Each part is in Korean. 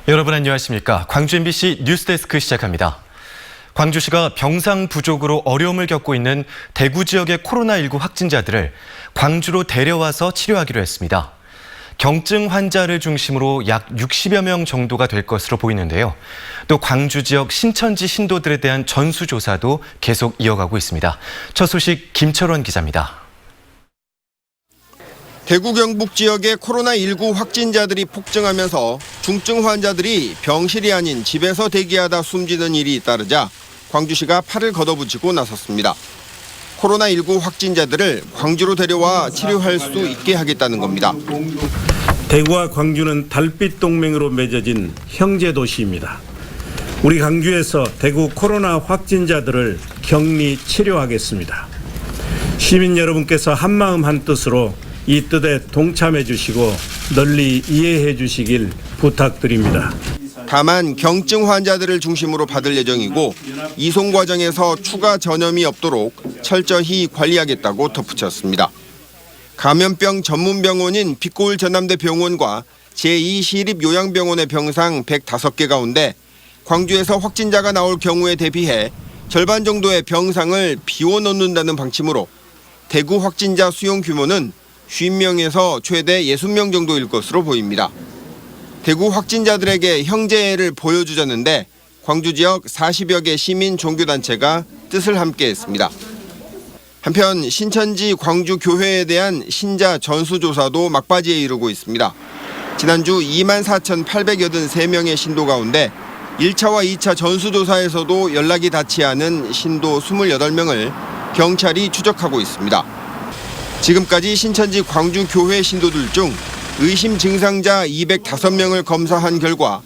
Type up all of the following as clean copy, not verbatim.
여러분 안녕하십니까? 광주 MBC 뉴스데스크 시작합니다. 광주시가 병상 부족으로 어려움을 겪고 있는 대구 지역의 코로나19 확진자들을 광주로 데려와서 치료하기로 했습니다. 경증 환자를 중심으로 약 60여 명 정도가 될 것으로 보이는데요. 또 광주 지역 신천지 신도들에 대한 전수조사도 계속 이어가고 있습니다. 첫 소식 김철원 기자입니다. 대구 경북 지역의 코로나19 확진자들이 폭증하면서 중증 환자들이 병실이 아닌 집에서 대기하다 숨지는 일이 잇따르자 광주시가 팔을 걷어붙이고 나섰습니다. 코로나19 확진자들을 광주로 데려와 치료할 수 있게 하겠다는 겁니다. 대구와 광주는 달빛 동맹으로 맺어진 형제 도시입니다. 우리 광주에서 대구 코로나 확진자들을 격리 치료하겠습니다. 시민 여러분께서 한마음 한뜻으로 이 뜻에 동참해 주시고 널리 이해해 주시길 부탁드립니다. 다만 경증 환자들을 중심으로 받을 예정이고 이송 과정에서 추가 전염이 없도록 철저히 관리하겠다고 덧붙였습니다. 감염병 전문병원인 빛고울 전남대 병원과 제2시립요양병원의 병상 105개 가운데 광주에서 확진자가 나올 경우에 대비해 절반 정도의 병상을 비워놓는다는 방침으로 대구 확진자 수용 규모는 50명에서 최대 60명 정도일 것으로 보입니다. 대구 확진자들에게 형제애를 보여주자는데 광주 지역 40여 개 시민 종교단체가 뜻을 함께했습니다. 한편 신천지 광주 교회에 대한 신자 전수조사도 막바지에 이르고 있습니다. 지난주 24,883명의 신도 가운데 1차와 2차 전수조사에서도 연락이 닿지 않은 신도 28명을 경찰이 추적하고 있습니다. 지금까지 신천지 광주 교회 신도들 중 의심 증상자 205명을 검사한 결과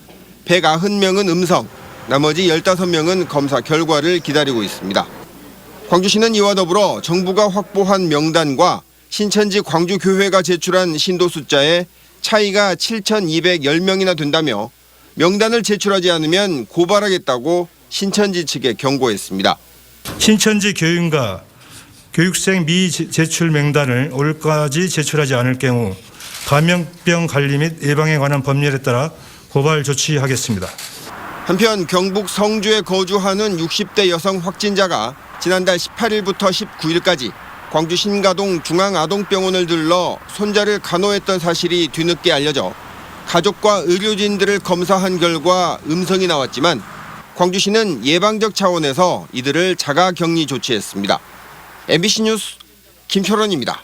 190명은 음성, 나머지 15명은 검사 결과를 기다리고 있습니다. 광주시는 이와 더불어 정부가 확보한 명단과 신천지 광주 교회가 제출한 신도 숫자에 차이가 7,210명이나 된다며 명단을 제출하지 않으면 고발하겠다고 신천지 측에 경고했습니다. 신천지 교인과 교육생 미제출 명단을 올까지 제출하지 않을 경우 감염병 관리 및 예방에 관한 법률에 따라 고발 조치하겠습니다. 한편 경북 성주에 거주하는 60대 여성 확진자가 지난달 18일부터 19일까지 광주 신가동 중앙아동병원을 들러 손자를 간호했던 사실이 뒤늦게 알려져 가족과 의료진들을 검사한 결과 음성이 나왔지만 광주시는 예방적 차원에서 이들을 자가격리 조치했습니다. MBC 뉴스 김철원입니다.